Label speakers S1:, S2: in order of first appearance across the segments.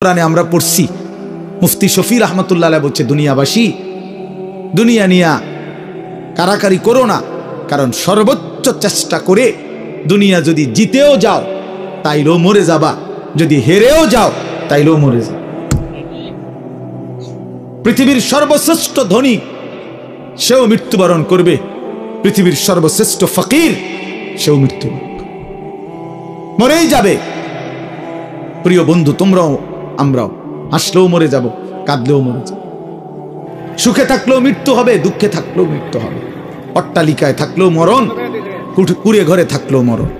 S1: কোরআনে আমরা পড়ছি মুফতি শফি রহমতুল্লাহ বলছে, দুনিয়াবাসী দুনিয়া নিয়া কারাকারি করো না, কারণ সর্বোচ্চ চেষ্টা করে দুনিয়া যদি জিতেও যাও তাইলেও মরে যাবা, যদি হেরেও যাও তাইলেও মরে যাও। পৃথিবীর সর্বশ্রেষ্ঠ ধনী সেও মৃত্যুবরণ করবে, পৃথিবীর সর্বশ্রেষ্ঠ ফকির সেও মৃত্যুবরণ করবে, মরেই যাবে। প্রিয় বন্ধু, তোমরাও আমরাও হাসলেও মরে যাব, কাঁদলেও মরে যাব, সুখে থাকলেও মৃত্যু হবে, দুঃখে থাকলেও মৃত্যু হবে, অট্টালিকায় থাকলেও মরণ, কুড়ে ঘরে থাকলেও মরণ।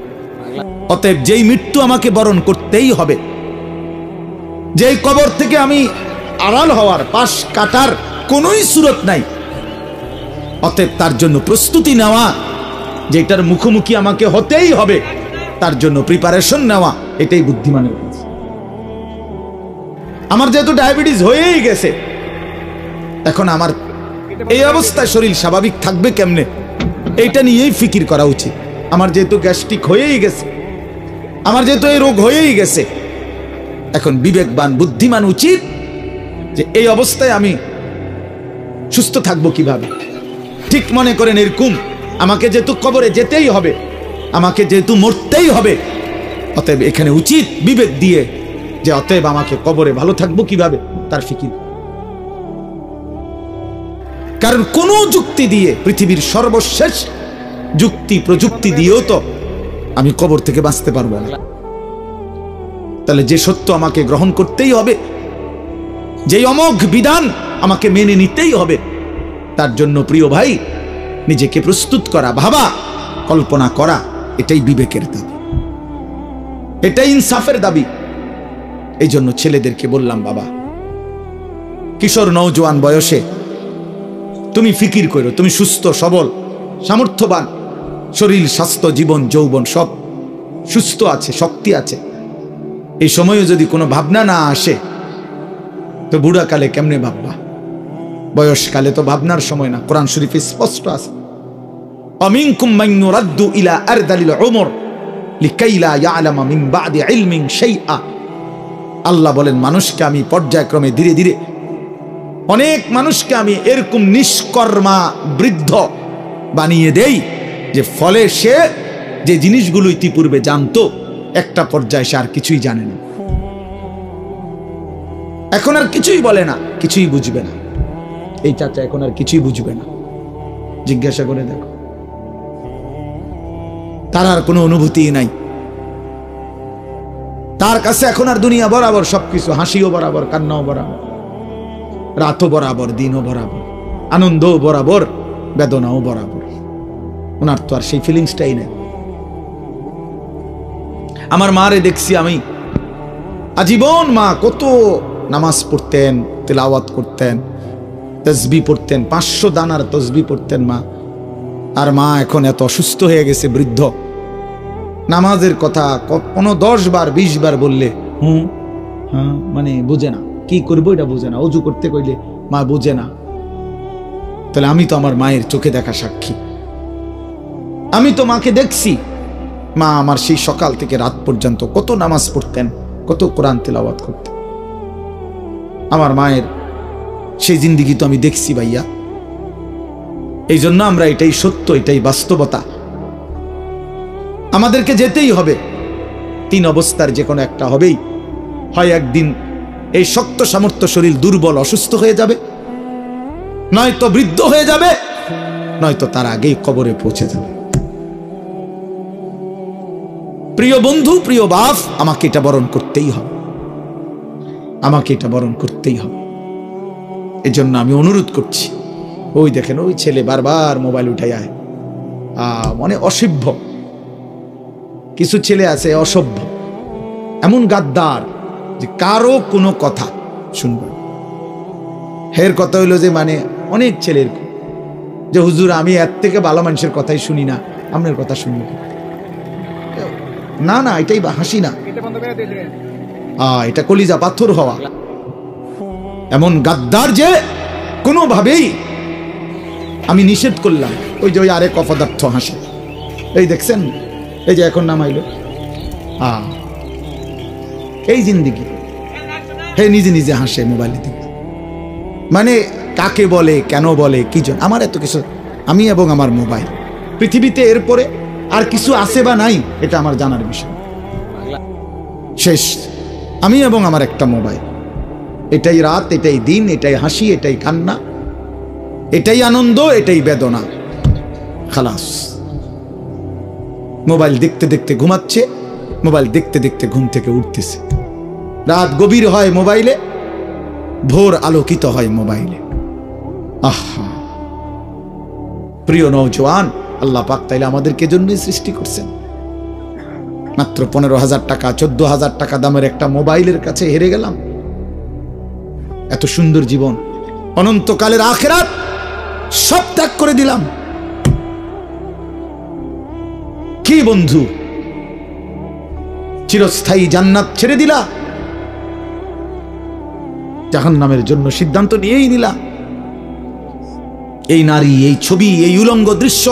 S1: অতএব যেই মৃত্যু আমাকে বরণ করতেই হবে, যেই কবর থেকে আমি আড়াল হওয়ার, পাশ কাটার কোনোই সুরত নাই, অতএব তার জন্য প্রস্তুতি নেওয়া, যেটার মুখোমুখি আমাকে হতেই হবে তার জন্য প্রিপারেশন নেওয়া, এটাই বুদ্ধিমানের কাজ। আমার যেহেতু ডায়াবেটিস হয়েই গেছে, এখন আমার এই অবস্থায় শরীর স্বাভাবিক থাকবে কেমনে, এইটা নিয়েই ফিকির করা উচিত। আমার যেহেতু গ্যাস্ট্রিক হয়েই গেছে, আমার যেহেতু এই রোগ হয়েই গেছে, এখন বিবেকবান বুদ্ধিমান উচিত যে এই অবস্থায় আমি সুস্থ থাকবো কিভাবে। ঠিক মনে করেন এরকম, আমাকে যেহেতু কবরে যেতেই হবে, আমাকে যেহেতু মরতেই হবে, অতএব এখানে উচিত বিবেক দিয়ে যে অতএব আমাকে কবরে ভালো থাকবো কিভাবে তার ফিকির। কারণ কোন যুক্তি দিয়ে, পৃথিবীর সর্বশেষ যুক্তি প্রযুক্তি দিয়েও তো আমি কবর থেকে বাঁচতে পারবো না। তাহলে যে সত্য আমাকে গ্রহণ করতেই হবে, যে অমোঘ বিধান আমাকে মেনে নিতেই হবে, তার জন্য প্রিয় ভাই নিজেকে প্রস্তুত করা, ভাবা, কল্পনা করা, এটাই বিবেকের দাবি, এটাই ইনসাফের দাবি। এই জন্য ছেলেদেরকে বললাম, বাবা, কিশোর নওজোয়ান বয়সে তুমি ফিকির করো, তুমি সুস্থ সবল সামর্থ্যবান, শরীর স্বাস্থ্য জীবন যৌবন সব সুস্থ আছে, শক্তি আছে, এই সময়ে যদি কোনো ভাবনা না আসে তো বুড়াকালে কেমনে ভাববা? বয়সকালে তো ভাবনার সময় না। কোরআন শরীফে স্পষ্ট আছে, আমিনকুম মান ইউরাদ্দু ইলা আরদালিল উমর লিকাইলা ইয়ালামা মিন বাদি ইলমিন শাইআ। আল্লাহ বলেন, মানুষকে আমি পর্যায়ক্রমে ধীরে ধীরে, অনেক মানুষকে আমি এরকম নিষ্কর্মা বৃদ্ধ বানিয়ে দেই যে ফলে সে যে জিনিসগুলো ইতিপূর্বে জানতো, একটা পর্যায়ে সে আর কিছুই জানে না, এখন আর কিছুই বলে না, কিছুই বুঝবে না। এই চাচা এখন আর কিছুই বুঝবে না, জিজ্ঞাসা করে দেখো, তার আর কোনো অনুভূতি নাই, তার কাছে এখন আর দুনিয়া বরাবর সবকিছু, হাসিও বরাবর, কান্নাও বরাবর, রাতও বরাবর, দিনও বরাবর, আনন্দও বরাবর, বেদনাও বরাবর। ওনার তো আর সেই ফিলিংসটাই নেই। আমার মারে দেখছি আমি, আজীবন মা কত নামাজ পড়তেন, তেলাওয়াত করতেন, তসবিহ পড়তেন, 500 দানার তসবিহ পড়তেন মা। আর মা এখন এত অসুস্থ হয়ে গেছে, বৃদ্ধ, নামাজের কথা 10 বার 20 বার বললে হ্যাঁ মানে বুঝে না, কি করবো এটা বুঝে না, অজু করতে কইলে মা বুঝে না। তাহলে আমি তো আমার মায়ের চোখে দেখা সাক্ষী, আমি তো মাকে দেখছি। মা আমার সেই সকাল থেকে রাত পর্যন্ত কত নামাজ পড়তেন, কত কোরআন তেলাওয়াত করতেন। আমার মায়ের সেই জিন্দিগি তো আমি দেখছি ভাইয়া। এই জন্য আমরা, এটাই সত্য, এটাই বাস্তবতা, আমাদেরকে যেতেই হবে। 3 অবস্থার যে কোনো একটা হবেই, হয় একদিন এই শক্ত সামর্থ্য শরীর দুর্বল অসুস্থ হয়ে যাবে, নয়তো বৃদ্ধ হয়ে যাবে, নয়তো তার আগেই কবরে পৌঁছে যাবে। প্রিয় বন্ধু, প্রিয় বাপ, আমাকে এটা বরণ করতেই হবে, আমাকে এটা বরণ করতেই হবে। এজন্য আমি অনুরোধ করছি, ওই দেখেন ওই ছেলে বারবার মোবাইল উঠাই আয়, মানে অসভ্য কিছু ছেলে আছে, অসভ্য, এমন গাদ্দার যে কারো কোনো কথা শুনবে। হের কথা হইলো যে, মানে অনেক ছেলের যে হুজুর আমি এর থেকে ভালো মানুষের কথাই শুনি না, আপনার কথা শুনবো না। না, এটাই হাসি না, এটা কলিজা পাথর হওয়া। এমন গাদ্দার যে কোনোভাবেই আমি নিষেধ করলাম। ওই যে ওই আরেক অপদার্থ হাসে, এই দেখছেন, এই যে এখন নামাইল, এই জিন্দিগি। হে নিজে নিজে হাসে মোবাইলে দিকে, মানে কাকে বলে, কেন বলে, কি জন্য, আমার এত কিছু, আমি এবং আমার মোবাইল। পৃথিবীতে এরপরে আর কিছু আছে বা নাই এটা আমার জানার বিষয়, শেষ। আমি এবং আমার একটা মোবাইল, এটাই রাত, এটাই দিন, এটাই হাসি, এটাই কান্না, এটাই আনন্দ, এটাই বেদনা, খালাস। মোবাইল দেখতে দেখতে ঘুমাচ্ছে, মোবাইল দেখতে দেখতে ঘুম থেকে উঠতেছে, রাত গভীর হয় মোবাইলে, ভোর আলোকিত হয় মোবাইলে। আহা, প্রিয় নওজোয়ান, আল্লাহ পাক তাইলে আমাদেরকে জন্যই সৃষ্টি করছেন। মাত্র 15,000 টাকা 14,000 টাকা দামের একটা মোবাইলের কাছে হেরে গেলাম। এত সুন্দর জীবন, অনন্তকালের আখিরাত সব ত্যাগ করে দিলাম। কি বন্ধু, চিরস্থায়ী জান্নাত ছেড়ে দিলা, জাহান্নামের জন্য সিদ্ধান্ত নিয়েই নিলা। এই নারী, এই ছবি, এই উলঙ্গ দৃশ্য,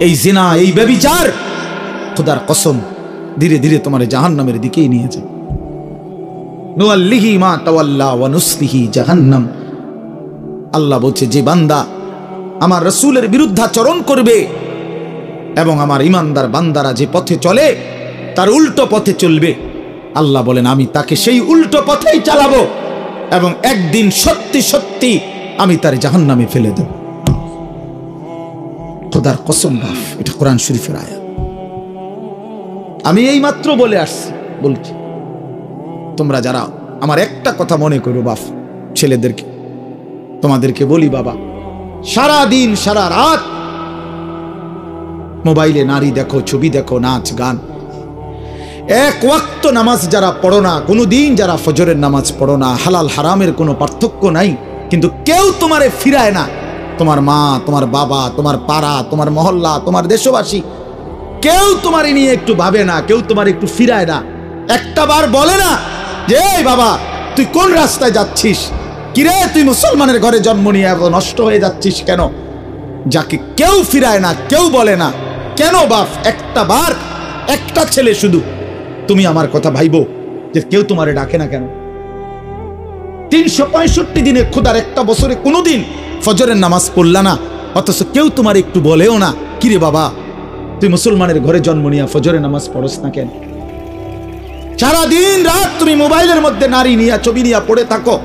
S1: এই জিনা, এই ব্যভিচার, খোদার কসম ধীরে ধীরে তোমার জাহান্নামের দিকেই নিয়ে যায়। নুআল্লিহি মা তাওয়াল্লা ওয়া নুসলিহি জাহান্নাম। আল্লাহ বলছে, যে বান্দা আমার রাসূলের বিরুদ্ধাচরণ করবে এবং আমার ঈমানদার বান্দারা যে পথে চলে তার উল্টো পথে চলবে, আল্লাহ বলেন আমি তাকে সেই উল্টো পথেই চালাবো এবং একদিন সত্যি সত্যি আমি তার জাহান্নামে ফেলে দেব। খোদার কসম বাপ, এটা কোরআন শরীফের আয়াত। আমি এই মাত্র বলে আসছি, বলছি তোমরা যারা আমার একটা কথা মনে করো বাপ, ছেলেদেরকে তোমাদেরকে বলি, বাবা সারা দিন সারা রাত মোবাইলে নারী দেখো, ছবি দেখো, নাচ গান, এক ওয়াক্ত নামাজ যারা পড়ো না, কোনোদিন যারা ফজরের নামাজ পড়ো না, হালাল হারামের কোনো পার্থক্য নাই, কিন্তু কেউ তোমারে ফিরায় না। তোমার মা, তোমার বাবা, তোমার পাড়া, তোমার মহল্লা, তোমার দেশবাসী, কেউ তোমারে নিয়ে একটু ভাবে না, কেউ তোমার একটু ফিরায় না। একটা বার বলে না যে এই বাবা তুই কোন রাস্তায় যাচ্ছিস, কিরে তুই মুসলমানের ঘরে জন্ম নিয়ে এত নষ্ট হয়ে যাচ্ছিস কেন? যাকে কেউ ফিরায় না, কেউ বলে না, কেন বাপ? একটা বার একটা ছেলে শুধু তুমি আমার কথা ভাইবো যে কেউ তোমারে ডাকে না কেন? 365 দিনে খোদার একটা বছরে কোনোদিন ফজরের নামাজ পড়লা না, অথচ কেউ তোমার একটু বলেও না কিরে বাবা তুই মুসলমানের ঘরে জন্ম নিয়ে ফজরের নামাজ পড়স না কেন? সারাদিন রাত তুমি মোবাইলের মধ্যে নারী নিয়ে, ছবি নিয়ে পড়ে থাকো,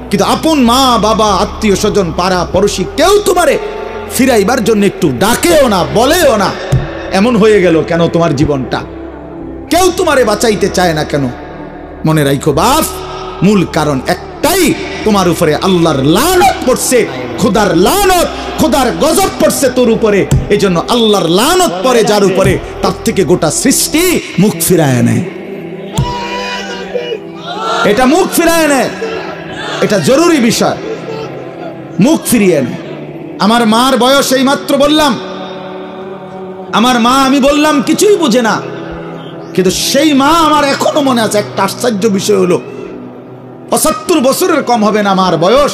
S1: কিন্তু আপন মা বাবা, আত্মীয় স্বজন, পাড়া পড়শি কেউ তোমারে ফিরাইবার জন্য একটু ডাকেও না, বলেও না। এমন হয়ে গেল কেন তোমার জীবনটা? কেউ তোমারে বাঁচাইতে চায় না কেন? মনে রাখো বাপ, মূল কারণ একটাই, তোমার উপরে আল্লাহর লানত পড়ছে, খোদার লানত, খোদার গজব পড়ছে তোর উপরে। এই জন্য আল্লাহর লানত পড়ে যার উপরে, তার থেকে গোটা সৃষ্টি মুখ ফিরায় নেয়। এটা মুখ ফিরায় নেয়, এটা জরুরি বিষয়, মুখ ফিরিয়ে নেয়। আমার মার বয়স এই মাত্র বললাম, আমার মা, আমি বললাম কিছুই বুঝে না, কিন্তু সেই মা আমার এখনো মনে আছে। একটা আশ্চর্য বিষয় হলো 75 বছরের কম হবে না মার বয়স।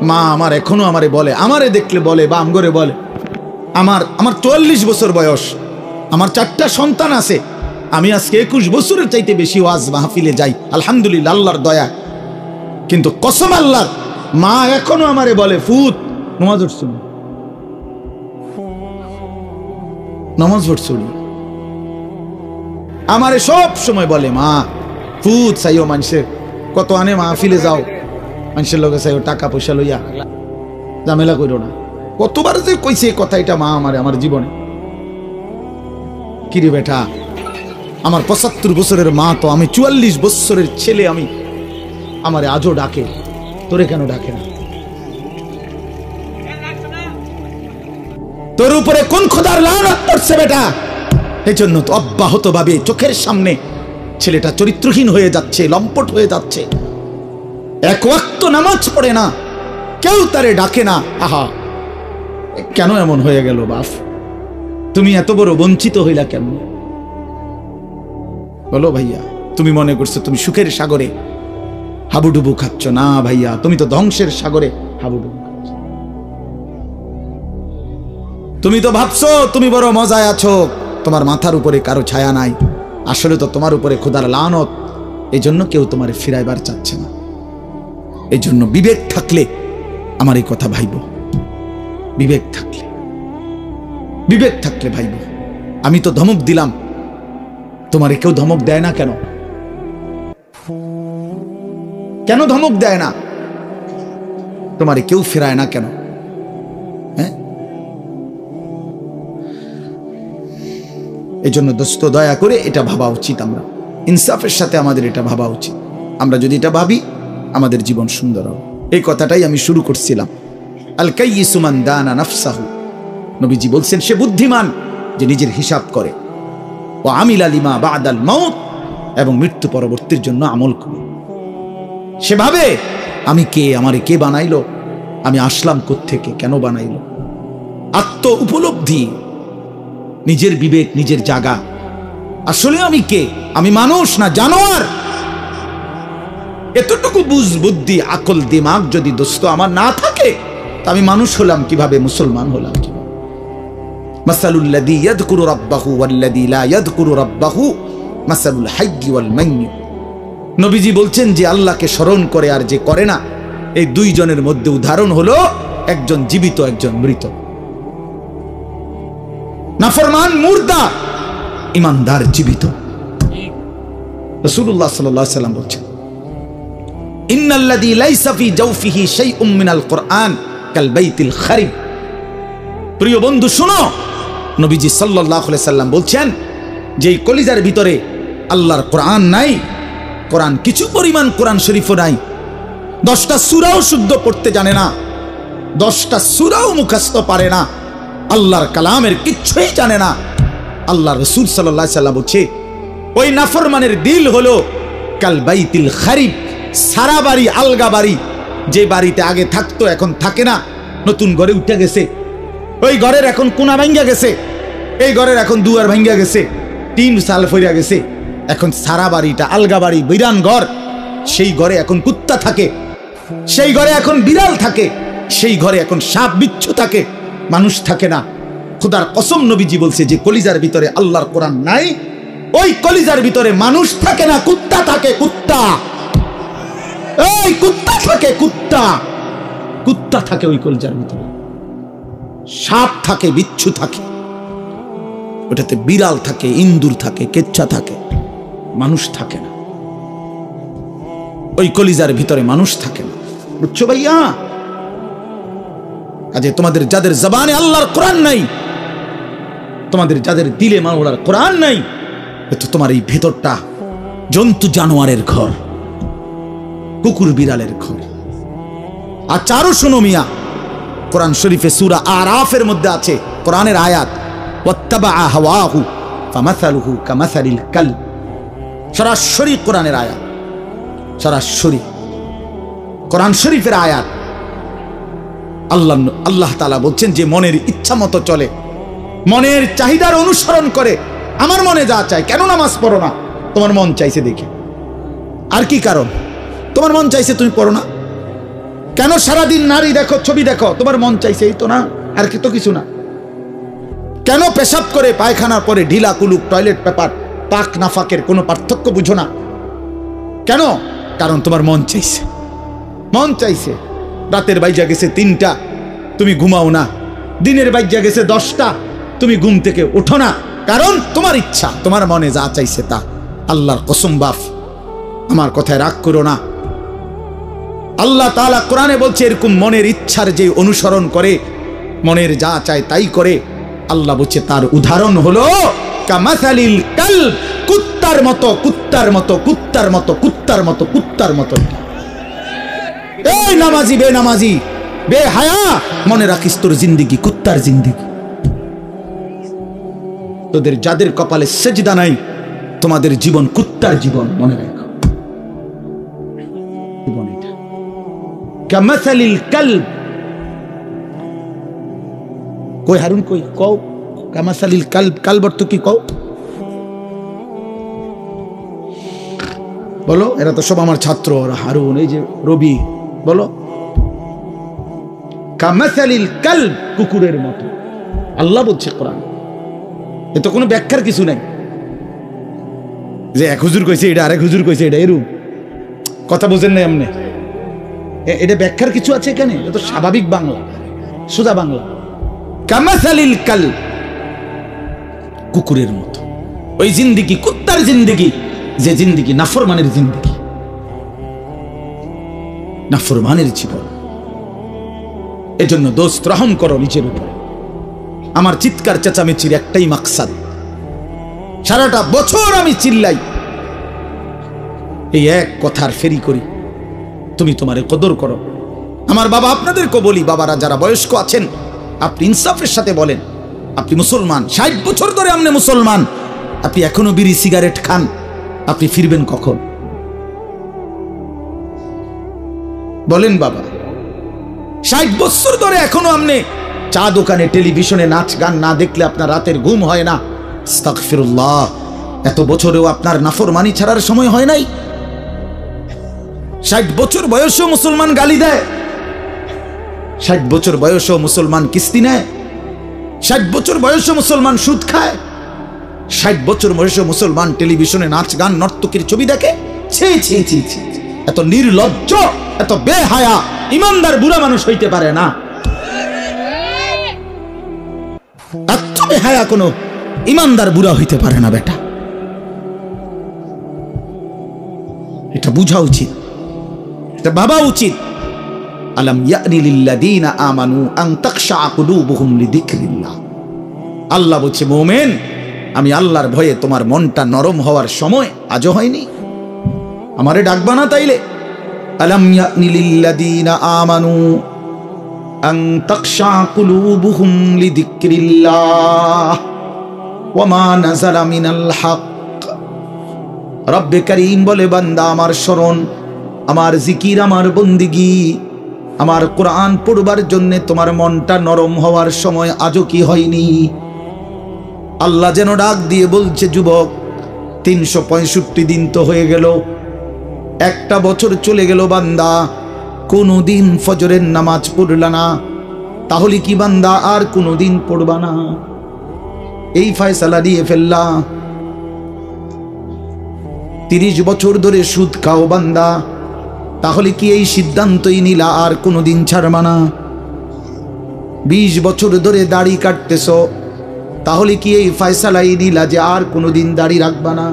S1: মা আমার এখনো আমারে বলে, আমারে দেখলে বলে বা আমগরে বলে, আমার 44 বছর বয়স, আমার 4টা সন্তান আছে, আমি আজকে 21 বছরের চাইতে বেশি ওয়াজ মাহফিলে যাই আলহামদুলিল্লাহ আল্লাহর দয়া। কিন্তু কসম আল্লাহর, মা এখনো আমারে বলে ফুত নামাজ পড়ছো, নামাজ পড়ছো। আমারে সব সময় বলে মা ফুত চাইও, মানুষের কত আনে মাহফিলে যাও, মানুষের লগে চাইও টাকা পয়সা লইয়া, ঝামেলা করো না। কতবার যে কইছে এই কথা, এটা মা আমারে আমার জীবনে। কিরে বেটা, আমার 75 বছরের মা তো, আমি 44 বছরের ছেলে, আমি আমারে আজও ডাকে, তোরে কেন ডাকে না? তোর উপরে কোন খোদার লানত পড়ছে বেটা? এই জন্য তো অব্যাহত ভাবে চোখের সামনে ছেলেটা চরিত্রহীন হয়ে যাচ্ছে, লম্পট হয়ে যাচ্ছে, এক ওয়াক্ত নামাজ পড়ে না, কেউ তারে ডাকে না। আহা, কেন এমন হয়ে গেল বাপ? তুমি এত বড় বঞ্চিত হইলা কেন? বলো ভাইয়া, তুমি মনে করছো তুমি সুখের সাগরে হাবুডুবু খাচ্ছ? না ভাইয়া, তুমি তো ধ্বংসের সাগরে হাবুডুবু খাচ্ছ। তুমি তো ভাবছো তুমি বড় মজায় আছো, তোমার মাথার উপরে কারো ছায়া নাই। আসলে তো তোমার উপরে খোদার লানত, এই জন্য কেউ তোমারে ফিরাইবার চাচ্ছে না। এই জন্য বিবেক থাকলে আমার এই কথা ভাইব, বিবেক থাকলে ভাইব। আমি তো ধমক দিলাম, তোমারে কেউ ধমক দেয় না কেন? কেন ধমক দেয় না? তোমারে কেউ ফেরায় না কেন? হ্যাঁ, এই জন্য দোস্ত দয়া করে এটা ভাবা উচিত। আমরা ইনসাফের সাথে আমাদের এটা ভাবা উচিত। আমরা যদি এটা ভাবি, আমাদের জীবন সুন্দর হবে। এই কথাটাই আমি শুরু করছিলাম। আল কাইয়িসু মান দানা নাফসাহু, নবীজি বলছেন সে বুদ্ধিমান যে নিজের হিসাব করে। ও আমিলা লিমা বাদাল মাউত, এবং মৃত্যু পরবর্তীর জন্য আমল করে। সেভাবে আমি কে, আমারে কে বানাইলো, আমি আসলাম কোত্থেকে, কেন বানাইলো, আত্ম উপলব্ধি, নিজের বিবেক, নিজের জাগা। আসলে আমি কে? আমি মানুষ না জানোয়ার? এতটুকু বুঝ, বুদ্ধি, আকল, দিমাগ যদি দোস্ত আমার না থাকে, তা আমি মানুষ হলাম কিভাবে, মুসলমান হলাম কিভাবে? মাসালুল লাযী ইয়াযকুরু রাব্বাহু ওয়াল্লাযী লা ইয়াযকুরু রাব্বাহু মাসালুল হাইয়্যি ওয়াল মাইয়্যিত। নবীজি বলছেন যে আল্লাহকে স্মরণ করে আর যে করে না, এই দুইজনের মধ্যে উদাহরণ হলো একজন জীবিত, একজন মৃত। নাফরমান মুর্দা, ইমানদার জীবিত। রাসূলুল্লাহ সাল্লাল্লাহু আলাইহি ওয়াসাল্লাম বলছেন, ইন্নাল্লাযী লাইসা ফি জাওফিহি শাইউম মিনাল কুরআন কাল বাইতিল খারিব। প্রিয় বন্ধু শুনো, নবীজি সাল্লাল্লাহু আলাইহি সাল্লাম বলছেন যে এই কলিজার ভিতরে আল্লাহর কোরআন নাই, কোরআন কিছু পরিমাণ কোরআন শরীফও নাই, 10টা সূরাও শুদ্ধ পড়তে জানে না, 10টা সূরাও মুখস্থ পারে না, আল্লাহর কালামের কিচ্ছুই জানে না। আল্লাহ রাসূল সাল্লাল্লাহু আলাইহি সাল্লাম বলছে ওই নাফরমানের দিল হলো কাল বাইতিল খারিব, সারা বাড়ি, আলগা বাড়ি, যে বাড়িতে আগে থাকতো এখন থাকে না, নতুন ঘরে উঠে গেছে, ওই ঘরের এখন কোনা ভাঙ্গা গেছে, এই ঘরের এখন দুয়ার ভাঙ্গা গেছে, 3 সাল ফইরা গেছে, এখন সারা বাড়িটা আলগা বাড়ি, বিরান ঘর। সেই ঘরে এখন কুত্তা থাকে, সেই ঘরে এখন বিড়াল থাকে, সেই ঘরে এখন সাপ বিচ্ছু থাকে, মানুষ থাকে না। খোদার কসম, নবীজি বলছে যে কলিজার ভিতরে আল্লাহর কোরআন নাই, ওই কলিজার ভিতরে মানুষ থাকে না, কুত্তা থাকে, কুত্তা। এই কুত্তা থাকে, কুত্তা থাকে ওই কলিজার ভিতরে, সাপ থাকে, বিচ্ছু থাকে, ওটাতে বিড়াল থাকে, ইন্দুর থাকে, কেচ্ছা থাকে, মানুষ থাকে না। ওই কলিজার ভিতরে মানুষ থাকে না, বুঝছো ভাইয়া? কাজে তোমাদের যাদের জবানে আল্লাহর কোরআন নাই, তোমাদের যাদের দিলে মাওলার কোরআন নাই, তো তোমার এই ভেতরটা জন্তু জানোয়ারের ঘর, কুকুর বিড়ালের ঘর। আর চারো শোনো মিয়া, কোরআন শরীফে সূরা আরাফের মধ্যে আছে কোরআনের আয়াত, ওয়াত্তাবা হাওয়াহু ফামাসালুহু কামাসালিল কালব। সরাসরি কোরআনের আয়াত, সরাসরি কোরআন শরীফের আয়াত। আল্লাহ তাআলা বলছেন যে মনের ইচ্ছা মতো চলে, মনের চাহিদার অনুসরণ করে, আমার মনে যা চায়। কেন নামাজ পড়ো না? তোমার মন চাইছে দেখে। আর কি কারণ? তোমার মন চাইছে, তুমি পড়ো না কেন? সারাদিন নারী দেখো, ছবি দেখো, তোমার মন চাইছে, এই তো না, আর কি তো কিছু না। কেন পেশাব করে পায়খানার পরে ঢিলা কুলুক, টয়লেট পেপার, পাক নাফাকের কোনো পার্থক্য বুঝো না কেন? কারণ তোমার মন চাইছে, মন চাইছে। রাতের বাইজা গেছে 3টা, তুমি ঘুমাও না। দিনের বাইজা গেছে 10টা, তুমি ঘুম থেকে ওঠো না, কারণ তোমার ইচ্ছা, তোমার মনে যা চাইছে তা। আল্লাহর কসম বাপ, আমার কথায় রাগ করো না। আল্লাহ তাআলা কোরআনে বলছে এরকম মনের ইচ্ছার যে অনুসরণ করে, মনের যা চায় তাই করে, আল্লাহ বলছে তার উদাহরণ হলো কামাসালিল কালব, কুত্তার মতো, কুত্তার মতো, কুত্তার মতো, কুত্তার মতো, কুত্তার মতো। এই নামাজি, বেনামাজি, বেহায়া, মনে রাখিস তোর জিন্দেগি কুত্তার জিন্দেগি। তোদের যাদের কপালে সেজদা নাই, তোমাদের জীবন কুত্তার জীবন, মনে রাখো। জীবন এটা কামাসালিল কালব। কই হারুন, কই কও কামাসালিল কালব, কালব অর্থ কি কও? বলো, এরা তো সব আমার ছাত্র, হারুন, এই যে রবি, বলো। কামাসালিল কালব, কুকুরের মতো আল্লাহ বলছে কোরআন। এ তো কোনো ব্যাখ্যার কিছু নাই যে এক হুজুর কইছে এটা, আরেক হুজুর কইছে এটা, এরকম কথা বুঝেন নাই। এমনি এটা ব্যাখ্যার কিছু আছে এখানে? এটা তো স্বাভাবিক বাংলা, সোজা বাংলা। কামাসালিল কাল, কুকুরের মতো। ওই জিন্দিগি কুত্তার জিন্দিগি, যে জিন্দিগি নাফরমানের জিন্দিগি, নাফরমানের জীবন। এজন্য দোস্ত রহম করো নিজের উপর। আমার চিৎকার চেঁচামেচির একটাই মাকসাদ, সারাটা বছর আমি চিল্লাই, এই এক কথার ফেরি করি, তুমি তোমারে কদর করো। আমার বাবা, আপনাদেরকে বলি, বাবারা যারা বয়স্ক আছেন, আপনি ইনসাফের সাথে বলেন, আপনি মুসলমান, 60 বছর ধরে আপনি মুসলমান, আপনি এখনো বিড়ি সিগারেট খান, আপনি ফিরবেন কখন? বলেন বাবা, 60 বছর ধরে এখনো আপনি চা দোকানে টেলিভিশনে নাচ গান না দেখলে আপনার রাতের ঘুম হয় না। আস্তাগফিরুল্লাহ, এত বছরেও আপনার নাফরমানি ছাড়ার সময় হয় নাই? 60 বছর বয়সেও মুসলমান গালি দেয়, 60 বছর বয়সেও মুসলমান কিস্তি নেয়, 60 বছর বয়সে মুসলমান সুদ খায়, 60 বছর বয়সে মুসলমান টেলিভিশনে নাচ গান নর্তকীর ছবি দেখে। ছি ছি ছি ছি, এত নির্লজ্জ, এত বেহায়া ইমানদার বুড়া মানুষ হইতে পারে না। এত বেহায়া কোনো ইমানদার বুড়া হইতে পারে না বেটা, এটা বুঝা উচিত, এটা ভাবা উচিত। আলাম ইয়ানি লিল্লাযীনা আমানু আন তাখশা কুলুবুহুম লিযিকরিল্লাহ। আল্লাহ বলছে, মুমিন, আমি আল্লাহর ভয়ে তোমার মনটা নরম হওয়ার সময় আজও হয়নি? আমারে ডাকবা না তাইলে? আলাম ইয়ানি লিল্লাযীনা আমানু আন তাখশা কুলুবুহুম লিযিকরিল্লাহ ওয়া মা নাযালা মিনাল হক। রব্বে কারীম বলে, বান্দা আমার শরণ, আমার জিকির, আমার বন্দিগি, আমার কোরআন পড়বার জন্য তোমার মনটা নরম হওয়ার সময় আজও কি হয়নি? আল্লাহ যেন ডাক দিয়ে বলছে, যুবক, 365 দিন তো হয়ে গেল, একটা বছর চলে গেল, বান্দা কোনোদিন ফজরের নামাজ পড়লা না, তাহলে কি বান্দা আর কোনোদিন পড়বা না? এই ফয়সালা দিয়ে ফেললা। 30 বছর ধরে সুদ খাও বান্দা, তাহলে কি এই সিদ্ধান্তই নিলা আর কোনোদিন ছাড়বা না? 20 বছর ধরে দাড়ি কাটতেছ, তাহলে কি এই ফয়সালাই নিলা যে আর কোনোদিন দাড়ি রাখবা না?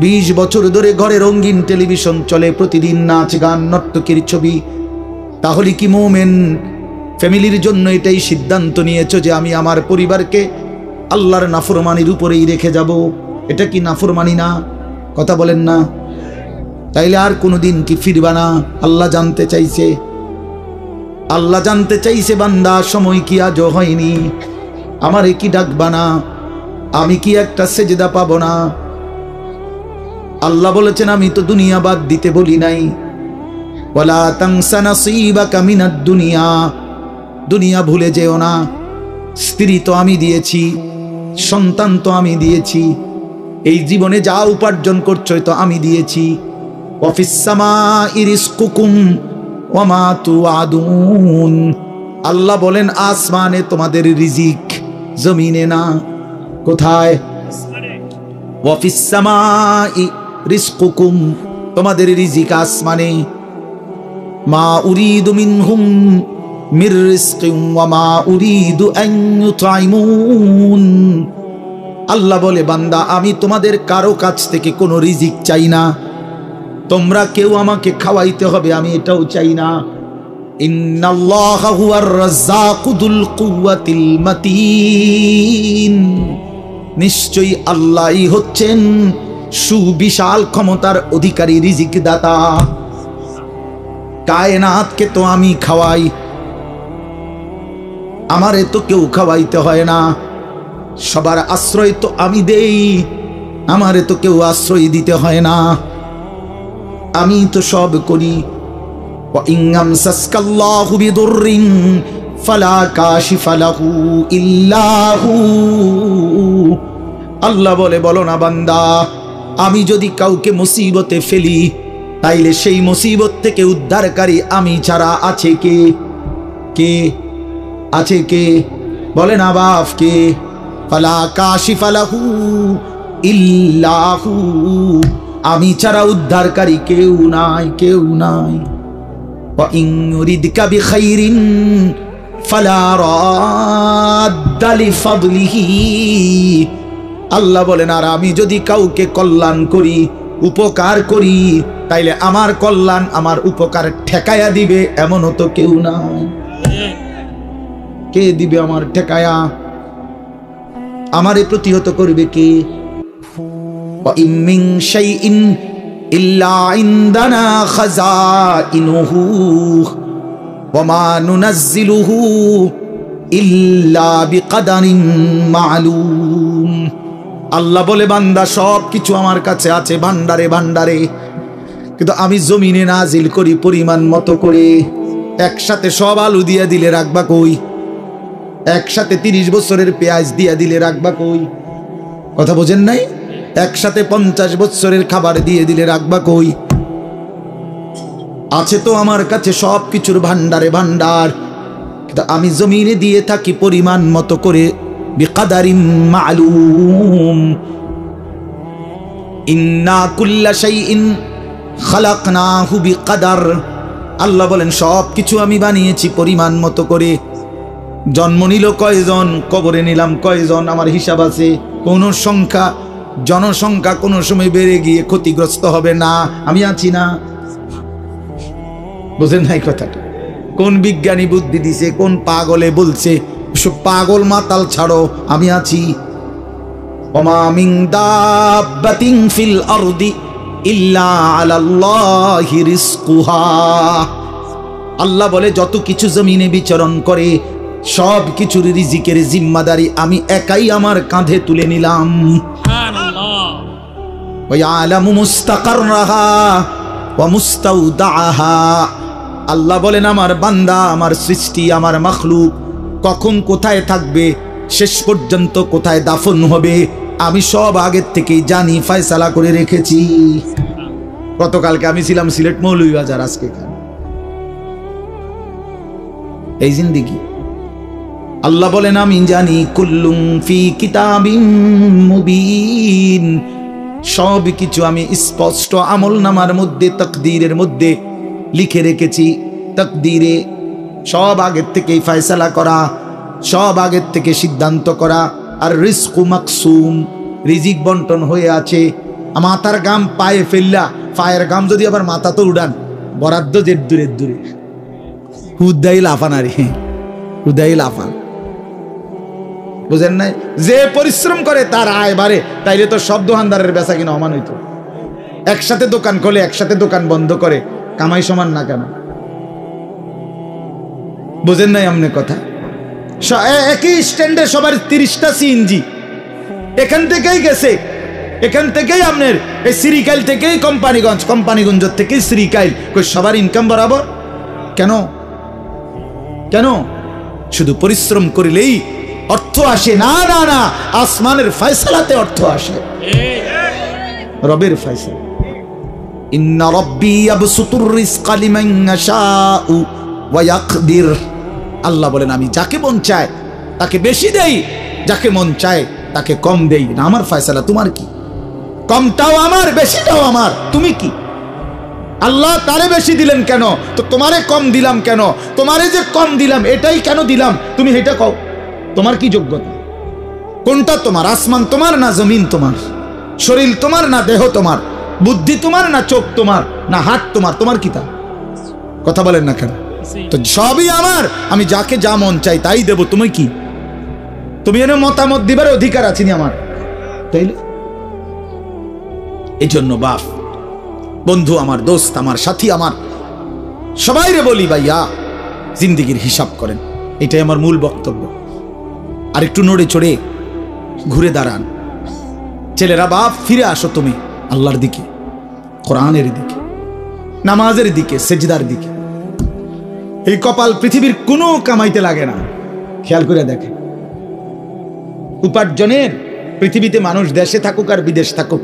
S1: 20 বছর ধরে ঘরে রঙিন টেলিভিশন চলে, প্রতিদিন নাচ গান নর্তকীর ছবি, তাহলে কি মুমিন ফ্যামিলির জন্য এটাই সিদ্ধান্ত নিয়েছো যে আমি আমার পরিবারকে আল্লাহর নাফরমানির উপরেই রেখে যাব? এটা কি নাফরমানি না? কথা বলেন না? তাইলে আর কোনোদিন কি ফিরবা না? আল্লাহ জানতে চাইছে, আল্লাহ জানতে চাইছে, বান্দা সময় কি আজও হয়নি? আমারে কি ডাকবা না? আমি কি একটা সেজদা পাবো না? আল্লাহ বলেছেন, আমি তো দুনিয়া বাদ দিতে বলি নাই, ওয়ালা তানসা নাসীবাকা মিনাদ দুনিয়া, দুনিয়া ভুলে যেও না। স্ত্রী তো আমি দিয়েছি, সন্তান তো আমি দিয়েছি, এই জীবনে যা উপার্জন করছো তো আমি দিয়েছি। ওয়াফিস সামাই রিজকুকুম ওয়া মা তুআদুন। আল্লাহ বলেন, আসমানে তোমাদের রিজিক, জমিনে না। কোথায়? ওয়াফিস সামাই রিজকুকুম, তোমাদের রিজিক আসমানে। মা উরিদু মিনহুম মির রিজকিন ওয়া মা উরিদু আন ইউতঈমুন। আল্লাহ বলে, বান্দা আমি তোমাদের কারো কাছ থেকে কোনো রিজিক চাই না, তোমরা কেউ আমাকে খাওয়াইতে হবে আমি এটাও চাই না। ইন্নাল্লাহা হুয়ার রাজ্জাকু যুল কুওয়াতিল মাতিন। নিশ্চয়ই আল্লাহই হচ্ছেন সুবিশাল ক্ষমতার অধিকারী, রিজিক দাতা। কায়নাতকে তো আমি খাওয়াই, আমারে তো কেউ খাওয়াইতে হয় না। সবার আশ্রয় তো আমি দেই, আমারে তো কেউ আশ্রয় দিতে হয় না, আমি তো সব করি। ওয়া ইনআমসাসকাল্লাহু বিদুররিন ফালা কাশিফা লাহু ইল্লা হু। আল্লাহ বলে, বলো না বান্দা, আমি যদি কাউকে মুসিবতে ফেলি, তাইলে সেই মুসিবত থেকে উদ্ধারকারী আমি ছাড়া আছে কে? কে আছে? কে বলে না বাপ? কে? ফালা কাশিফা লাহু ইল্লা হু। আমি ছাড়া উদ্ধারকারী কেউ নাই, কেউ নাই। ওয়া ইন ইউরিদকা বিখাইরিন ফালা রাদ্দা লিফাদলিহি। আল্লাহ বলেন, আর আমি যদি কাউকে কল্যাণ করি, উপকার করি, তাইলে আমার কল্যাণ, আমার উপকার ঠেকায়া দিবে এমনও তো কেউ নাই। কে দিবে আমার ঠেকায়া? আমারে প্রতিহত করবে কে? ওয়া ইন মিন শাইইন ইল্লা ইনদানা খাযাইনুহু ওয়া মা নুনাজ্জিলুহু ইল্লা বিকাদারিন মা'লুম। আল্লাহ বলে, বান্দা সব কিছু আমার কাছে আছে ভান্ডারে ভান্ডারে, কিন্তু আমি জমিনে নাজিল করি পরিমাণ মতো করে। একসাথে সব আলু দিয়া দিলে রাখবা কই? একসাথে 30 বছরের পেঁয়াজ দিয়া দিলে রাখবা কই? কথা বোঝেন নাই? একসাথে 50 বছরের খাবার দিয়ে দিলে রাখবা কই? আছে তো আমার কাছে সব কিছুর ভান্ডারে ভান্ডার, কিন্তু আমি জমিনে দিয়ে থাকি পরিমাণ মতো করে। বিকাদারিন মা'লুম। ইন্না কুল্লা শাইইন খালাকনাহু বিকাদার। আল্লাহ বলেন, সব কিছু আমি বানিয়েছি পরিমাণ মতো করে। জন্ম নিল কয়জন, কবরে নিলাম কয়জন, আমার হিসাব আছে। কোন সংখ্যা, জনসংখ্যা কোনো সময় বেড়ে গিয়ে ক্ষতিগ্রস্ত হবে না, আমি আছি না। বুঝেন নাই কথাটা? কোন বিজ্ঞানী বুদ্ধি দিছে, কোন পাগলে বলছে? সব পাগল মাতাল ছাড়ো, আমি আছি। ওমা মিন দাব্বাতিন ফিল আরদি ইল্লা আলাল্লাহি রিজকুহা। আল্লাহ বলে, যত কিছু জমিনে বিচরণ করে সব কিছুর রিজিকের জিম্মাদারি আমি একাই আমার কাঁধে তুলে নিলাম। সুবহানাল্লাহ। ওয়া ইয়ালামু মুস্তাকাররাহা ওয়া মুস্তাউদাহা। আল্লাহ বলেন, আমার বান্দা, আমার সৃষ্টি, আমার মাখলুক কখন কোথায় থাকবে, শেষ পর্যন্ত কোথায় দাফন হবে, আমি সব আগের থেকেই জানি, ফয়সালা করে রেখেছি। গতকালকে আমি ছিলাম সিলেট মৌলভীবাজার, আজকে এই জিন্দেগি। আল্লাহ বলেন, আমি জানি। কুল্লুম ফি কিতাবিম মুবিন। সব কিছু আমি স্পষ্ট আমলনামার মধ্যে, তাকদীরের মধ্যে লিখে রেখেছি। তাকদীরে সব আগের থেকেই ফয়সালা করা, সব আগের থেকে সিদ্ধান্ত করা। আর রিজকু মাকসুম, রিজিক বন্টন হয়ে আছে। মাথার গাম পায়ে ফেললা, পায়ের গাম যদি আবার মাথা তো উড়ান, বরাদ্দ যে দূরে দূরে। হুদাই লাফান, আরে হুদাই লাফান। বুঝেন নাই? যে পরিশ্রম করে তার আয় বাড়ে, তাইলে তো সব দোকানদারের বেচা কিনা অমান হইতো। একসাথে দোকান খোলে, একসাথে দোকান বন্ধ করে, কামাই সমান না কেন? বুঝেন নাই আমনে কথা? একই স্ট্যান্ডে সবার 30টা সিএনজি এখান থেকেই গেছে, এখান থেকেই আপনার এই শ্রীকাইল থেকেই কোম্পানিগঞ্জ, কোম্পানিগঞ্জ থেকেই শ্রীকাইল, কই সবার ইনকাম বরাবর কেন? কেন? শুধু পরিশ্রম করিলেই অর্থ আসে? না না না, আসমানের ফয়সালাতে অর্থ আসে, রবের ফয়সালা। ইন্না রাব্বি ইয়াবসুতুর রিজকা লিমান ইয়াশাউ ওয়া ইয়াকদির। আল্লাহ বলেন, আমি যাকে মন চায় তাকে বেশি দেই, যাকে মন চায় তাকে কম দেই। না আমার ফয়সালা, তোমার কি? কমটাও আমার, বেশিটাও আমার, তুমি কি? আল্লাহ তারে বেশি দিলেন কেন, তো তোমারে কম দিলাম কেন? তোমারে যে কম দিলাম এটাই কেন দিলাম, তুমি এটা কও। তোমার কি যোগ্যতা? কোনটা তোমার? আসমান তোমার না জমিন তোমার? শরীর তোমার না দেহ তোমার? বুদ্ধি তোমার না চোখ তোমার না হাত তোমার? তোমার কি তা? কথা বলেন না কেন? তো সবই আমার, আমি যাকে যা মন চাই তাই দেব। তুমি কি? তুমি এনে মতামত দিবার অধিকার আছে নি আমার? তাইলে এই জন্য বাপ, বন্ধু আমার, দোস্ত আমার, সাথী আমার, সবাই রে বলি, ভাইয়া জিন্দেগির হিসাব করেন। এটাই আমার মূল বক্তব্য। আর একটু নড়ে চড়ে ঘুরে দাঁড়ান। ছেলেরা, বাপ ফিরে আসো তুমি আল্লাহর দিকে, কোরআনের দিকে, নামাজের দিকে, সেজদার দিকে। এই কপাল পৃথিবীর কোনো কামাইতে লাগে না। খেয়াল করে দেখে, উপার্জনের পৃথিবীতে মানুষ দেশে থাকুক আর বিদেশ থাকুক,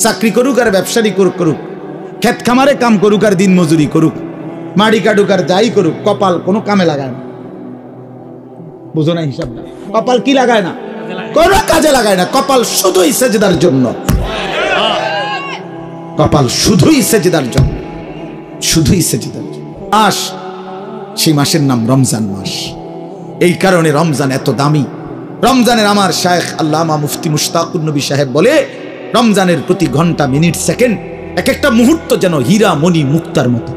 S1: চাকরি করুক আর ব্যবসায়ী করুক, ক্ষেত খামারে কাম করুক আর দিন মজুরি করুক, মাড়ি কাটুক আর যাই করুক, কপাল কোনো কামে লাগায় না। বুঝো না হিসাব? না, কপাল কি লাগায় না, কোনো কাজে লাগায় না। কপাল শুধুই সেজদার জন্য। কপাল শুধুই সেজদার জন্য, শুধুই সেজদার জন্য। মাস, সেই মাসের নাম রমজান মাস। এই কারণে রমজান এত দামি। রমজানের আমার শায়েখ আল্লামা মুফতি মুশতাকুর নবী সাহেব বলে, রমজানের প্রতি ঘন্টা, মিনিট, সেকেন্ড, এক একটা মুহূর্ত যেন হীরামণি মুক্তার মতো,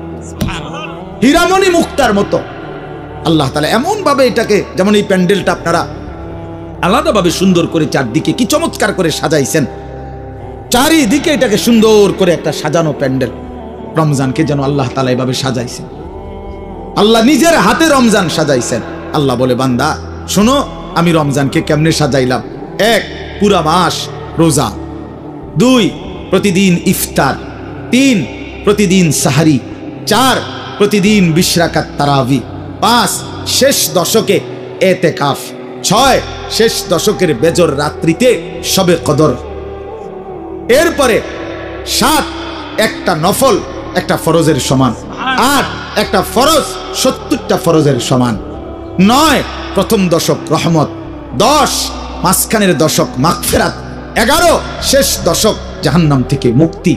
S1: হীরামণি মুক্তার মতো। আল্লাহ তাআলা এমন ভাবে এটাকে, যেমন এই প্যান্ডেলটা আপনারা আলাদাভাবে সুন্দর করে চারদিকে কি চমৎকার করে সাজাইছেন, চারিদিকে এটাকে সুন্দর করে একটা সাজানো প্যান্ডেল। রমজানকে যেন আল্লাহ তাআলা এভাবে সাজাইছেন, আল্লাহ নিজের হাতে রমজান সাজাইছেন। আল্লাহ বলে, বান্দা শোনো আমি রমজানকে কেমনে সাজাইলাম। 1, পুরা মাস রোজা। 2, প্রতিদিন ইফতার। 3, প্রতিদিন সাহারি। 4, প্রতিদিন 20 রাকাত তারাবি। 5, শেষ দশকে এতেকাফ। 6, শেষ দশকের বেজর রাত্রিতে শবে কদর। এরপরে 7, একটা নফল একটা ফরজের সমান। 8, একটা ফরজ 70টা ফরজের সমান। 9, প্রথম দশক রহমত। 10, মাঝখানের দশক মাগফিরাত। 11, শেষ দশক জাহান্নাম থেকে মুক্তি।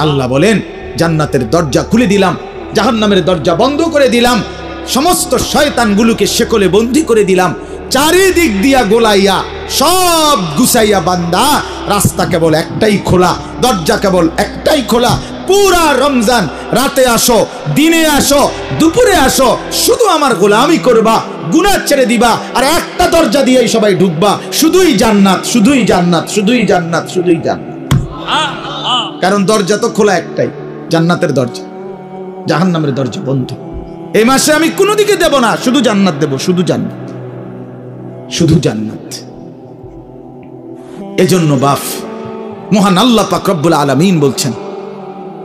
S1: আল্লাহ বলেন, জান্নাতের দরজা খুলে দিলাম, জাহান্নামের দরজা বন্ধ করে দিলাম, সমস্ত শয়তানগুলোকে শেকলে বন্দী করে দিলাম, চারিদিক দিয়া গোলাইয়া সব গুছাইয়া বান্দা রাস্তা কেবল একটাই খোলা, দরজা কেবল একটাই খোলা। পুরা রমজান রাতে আসো, দিনে আসো, দুপুরে আসো, শুধু আমার গোলামি করবা, গুনাহ ছেড়ে দিবা, আর একটা দরজা দিয়েই সবাই ঢুকবা, শুধুই জান্নাত, শুধুই জান্নাত, শুধুই জান্নাত, শুধুই জান্নাত। কারণ দরজা তো খোলা একটাই, জান্নাতের দরজা, জাহান্নামের দরজা বন্ধ। এই মাসে আমি কোনো দিকে দেব না, শুধু জান্নাত দেব, শুধু জান্নাত, শুধু জান্নাত। এজন্য বাপ মহান আল্লাহ পাক রব্বুল আলামিন বলছেন,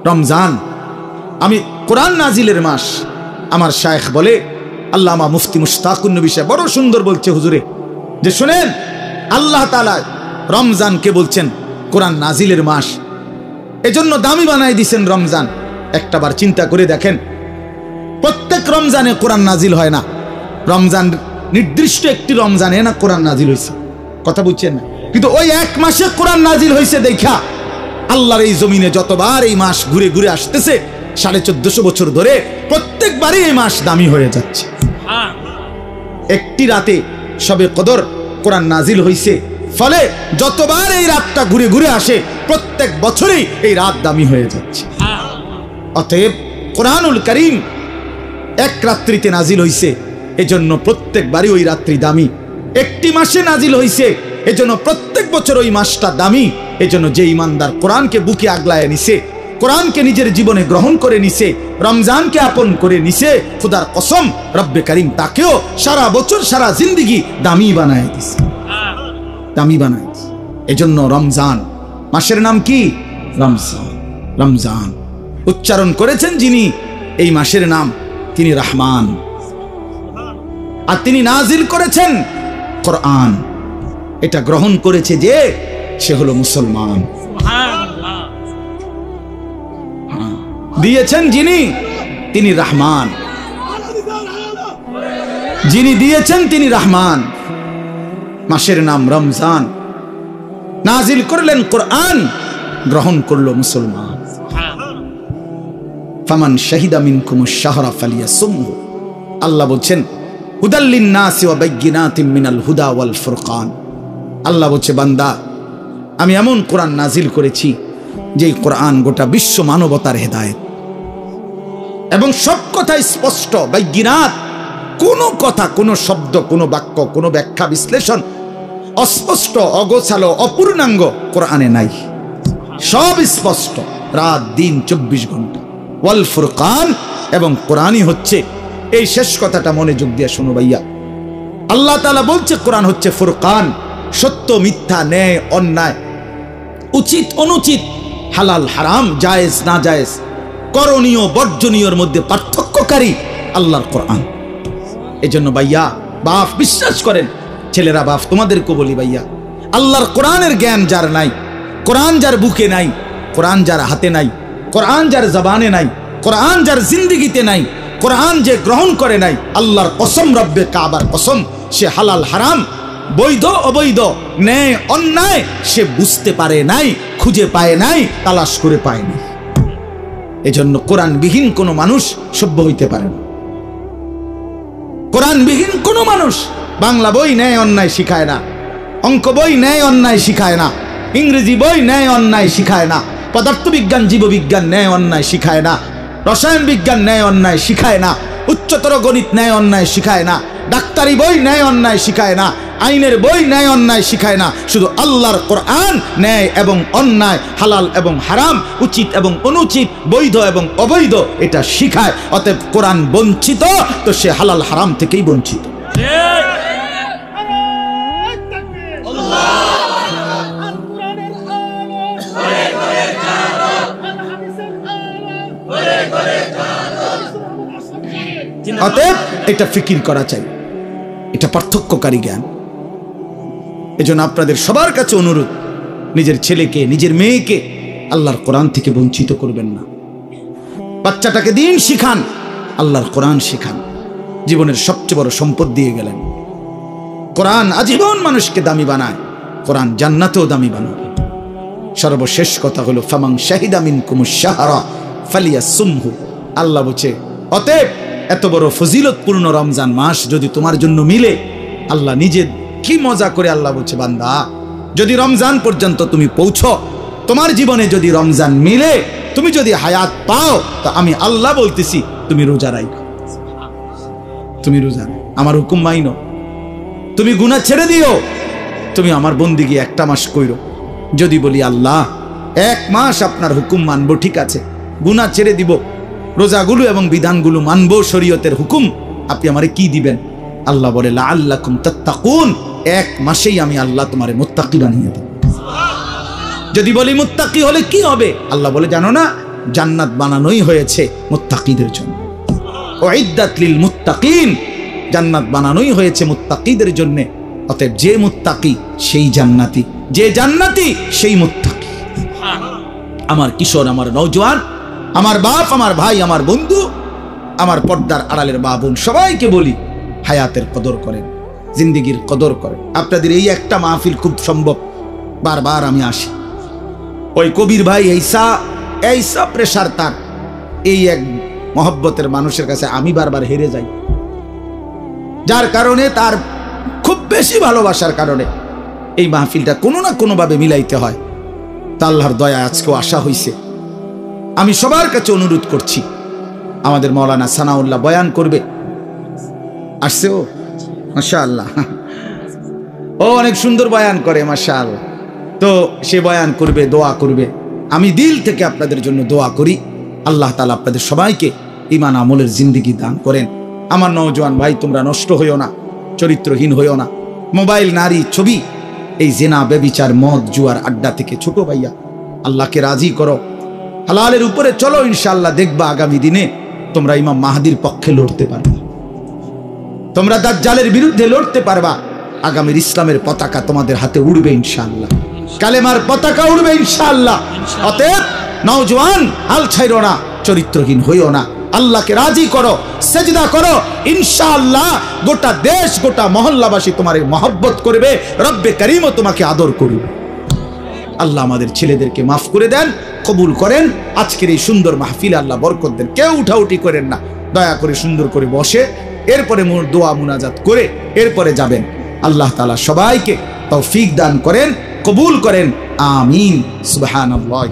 S1: রমজান আমি কোরআন নাজিলের মাস। আমার শায়েখ বলে, আল্লামা মুফতি মুশতাকুর নবী সাহেব বড় সুন্দর বলছে হুজুরে, যে শুনেন আল্লাহ তাআলা রমজানকে বলছেন কোরআন নাজিলের মাস, এজন্য দামি বানাই দিয়েছেন রমজান। একটাবার চিন্তা করে দেখেন, প্রত্যেক রমজানে কোরআন নাজিল হয় না, রমজান নির্দিষ্ট একটি রমজানে না কোরআন নাজিল হয়েছে, কথা বুঝছেন না? কিন্তু ওই এক মাসে কোরআন নাজিল হয়েছে দেখা আল্লাহর এই জমিনে যতবার এই মাস ঘুরে ঘুরে আসতেছে 1450 বছর ধরে, প্রত্যেকবারই এই মাস দামি হয়ে যাচ্ছে। একটি রাতে শবে কদর কোরআন নাজিল হয়েছে, ফলে যতবার এই রাতটা ঘুরে ঘুরে আসে প্রত্যেক বছরই এই রাত দামি হয়ে যাচ্ছে। অতএব কোরআনুল কারীম এক রাত্রিতে নাজিল হয়েছে, এজন্য প্রত্যেকবারই ওই রাত্রি দামি। একটি মাসে নাজিল হয়েছে, এজন্য প্রত্যেক বছর ওই মাসটা দামি। এজন্য যে ইমানদার কোরআনকে বুকে আগলায় নিছে, কোরআনকে নিজের জীবনে গ্রহণ করে নিছে, রমজানকে আপন করে নিছে, খুদার কসম রব্বে কারীম তাকেও সারা বছর সারা জিন্দেগি দামি বানায় দিছে, দামি বানায় দিছে। এজন্য রমজান মাসের নাম কি? রমজান। রমজান উচ্চারণ করেছেন যিনি এই মাসের নাম, তিনি রহমান, আর তিনি নাজিল করেছেন কোরআন। এটা গ্রহণ করেছে যে সে হলো মুসলমান। দিয়েছেন যিনি, তিনি রহমান, যিনি দিয়েছেন তিনি রহমান। মাসের নাম রমজান, নাজিল করলেন কোরআন, গ্রহণ করলো মুসলমান। ফামান শাহিদা মিনকুমুশ শাহরা ফালিয়াসুমহু। আল্লাহ বলছেন হুদাল লিন্নাসি ওয়া বাইয়িনাতিম মিনাল হুদা ওয়াল ফুরকান। আল্লাহ বলছে, বান্দা আমি এমন কোরআন নাজিল করেছি যেই কোরআন গোটা বিশ্ব মানবতার হেদায়েত, এবং সব কথা স্পষ্ট, বাইয়িনাত, কোনো কথা, কোনো শব্দ, কোনো বাক্য, কোনো ব্যাখ্যা বিশ্লেষণ অস্পষ্ট, অগোছালো, অপূর্ণাঙ্গ কোরআনে নাই, সব স্পষ্ট, রাত দিন 24 ঘন্টা। ওয়াল ফুরকান, এবং কোরআনই হচ্ছে, এই শেষ কথাটা মনোযোগ দিয়ে শোনো ভাইয়া, আল্লাহ তাআলা বলছে কোরআন হচ্ছে ফুরকান, সত্য মিথ্যা, ন্যায় অন্যায়, উচিত অনুচিত, হালাল হারাম, জায়েজ না জায়েজ, করণীয় বর্জনীয়র মধ্যে পার্থক্যকারী আল্লাহর কোরআন। এজন্য ভাইয়া বাপ বিশ্বাস করেন, ছেলেরা বাপ তোমাদেরকে বলি ভাইয়া, আল্লাহর কোরআনের জ্ঞান যার নাই, কোরআন যার বুকে নাই, কোরআন যার হাতে নাই, কোরআন যার জবানে নাই, কোরআন যার জিন্দেগিতে নাই, কোরআন যে গ্রহণ করে নাই, আল্লাহর কসম, রব্বে কাবার কসম, সে হালাল হারাম, বৈধ অবৈধ, ন্যায় অন্যায় সে বুঝতে পারে নাই, খুঁজে পায় নাই, তালাশ করে পায়নি। এজন্য কোরআনবিহীন কোনো মানুষ সভ্য হইতে পারে না। কোরআনবিহীন কোনো মানুষ বাংলা বই ন্যায় অন্যায় শিখায় না, অঙ্ক বই ন্যায় অন্যায় শিখায় না, ইংরেজি বই ন্যায় অন্যায় শিখায় না, পদার্থবিজ্ঞান জীববিজ্ঞান ন্যায় অন্যায় শিখায় না, রসায়ন বিজ্ঞান ন্যায় অন্যায় শিখায় না, উচ্চতর গণিত ন্যায় অন্যায় শিখায় না, ডাক্তারি বই ন্যায় অন্যায় শিখায় না, আইনের বই ন্যায় অন্যায় শিখায় না। শুধু আল্লাহর কোরআন ন্যায় এবং অন্যায়, হালাল এবং হারাম, উচিত এবং অনুচিত, বৈধ এবং অবৈধ এটা শিখায়। অতএব কোরআন বঞ্চিত তো সে হালাল হারাম থেকেই বঞ্চিত। অতএব এটা ফিকির করা চাই, এটা পার্থক্যকারী জ্ঞান। এজন্য আপনাদের সবার কাছে অনুরোধ, নিজের ছেলেকে নিজের মেয়েকে আল্লাহর কোরআন থেকে বঞ্চিত করবেন না। বাচ্চাটাকে দিন শিখান, আল্লাহর কোরআন শিখান। জীবনের সবচেয়ে বড় সম্পদ দিয়ে গেলেন। কোরআন আজীবন মানুষকে দামি বানায়, কোরআন জান্নাতেও দামি বানাবে। সর্বশেষ কথা হলো ফামান শাহিদা মিনকুমুশ শাহরা ফালিয়াসুমহু। আল্লাহ বলছে অতএব এত বড় ফজিলতপূর্ণ রমজান মাস যদি তোমার জন্য মিলে, আল্লাহ নিজে কি মজা করে আল্লাহ বলছে, বান্দা যদি রমজান পর্যন্ত তুমি পৌঁছো, তোমার জীবনে যদি রমজান মিলে, তুমি যদি হায়াত পাও, তো আমি আল্লাহ বলতেছি তুমি রোজা রাখো, তুমি রোজা, আমার হুকুম মাইনো, তুমি গুনাহ ছেড়ে দিও, তুমি আমার বন্দিগি একটা মাস কইরো। যদি বলি আল্লাহ 1 মাস আপনার হুকুম মানবো, ঠিক আছে, গুনাহ ছেড়ে দিব, রোজাগুলো এবং বিধানগুলো মানবো, শরীয়তের হুকুম, আপনি আমারে কি দিবেন? আল্লাহ বলে লাআল্লাকুম তাত্তাকুন, 1 মাসেই আমি আল্লাহ তোমারে মুত্তাকি বানিয়ে দেব। যদি বলি মুত্তাকি হলে কি হবে? আল্লাহ বলে জানো না, জান্নাত বানানোই হয়েছে মুত্তাকিদের জন্য। উইদ্দাত লিল মুত্তাকিন, জান্নাত বানানোই হয়েছে মুত্তাকিদের জন্য। অতএব যে মুত্তাকি সেই জান্নাতি, যে জান্নাতি সেই মুত্তাকি। আমার কিশোর, আমার নওজোয়ান, আমার বাপ, আমার ভাই, আমার বন্ধু, আমার পর্দার আড়ালের মা বোন, সবাইকে বলি হায়াতের কদর করেন, জিন্দেগির কদর করেন। আপনাদের এই একটা মাহফিল খুব সম্ভব, বারবার আমি আসি। ওই কবির ভাই এইসা প্রেশার তার, এই এক মহব্বতের মানুষের কাছে আমি বারবার হেরে যাই, যার কারণে তার খুব বেশি ভালোবাসার কারণে এই মাহফিলটা কোনো না কোনোভাবে মিলাইতে হয়। তা আল্লাহর দয়া আজকেও আসা হইছে। আমি সবার কাছে অনুরোধ করছি, আমাদের মাওলানা সানাউল্লাহ বয়ান করবে, আসছে ও, মাশাআল্লাহ, ও অনেক সুন্দর বয়ান করে, মাশাআল্লাহ। তো সে বয়ান করবে, দোয়া করবে। আমি দিল থেকে আপনাদের জন্য দোয়া করি, আল্লাহ তাআলা আপনাদের সবাইকে ঈমান আমলের জিন্দেগি দান করেন। আমার নওজোয়ান ভাই, তোমরা নষ্ট হইও না, চরিত্রহীন হইও না। মোবাইল, নারী, ছবি, এই জেনা, ব্যভিচার, মদ, জুয়ার আড্ডা থেকে ছোট ভাইয়া আল্লাহকে রাজি করো, হালালের উপরে চলো, ইনশাআল্লাহ দেখবা আগামী দিনে তোমরা ইমাম মাহদির পক্ষে লড়তে পারবা, তোমরা দাজ্জালের বিরুদ্ধে লড়তে পারবা। আগামীর ইসলামের পতাকা তোমাদের হাতে উড়বে ইনশাআল্লাহ, কালেমার পতাকা উড়বে ইনশাআল্লাহ। অতএব নওজোয়ান, হাল ছাইরো না, চরিত্রহীন হইও না, আল্লাহকে রাজি করো, সেজদা করো, ইনশাআল্লাহ গোটা দেশ, গোটা মহল্লাবাসী তোমারে মহব্বত করবে, রব্বে কারীমও তোমাকে আদর করবে। আল্লাহ আমাদের ছেলেদেরকে মাফ করে দেন, কবুল করেন। আজকের এই সুন্দর মাহফিলে আল্লাহ বরকত দেন। কেউ উঠাউঠি করেন না, দয়া করে সুন্দর করে বসে, এরপরে দোয়া মুনাজাত করে এরপরে যাবেন। আল্লাহ তাআলা সবাইকে তৌফিক দান করেন, কবুল করেন, আমিন। সুবহানাল্লাহ।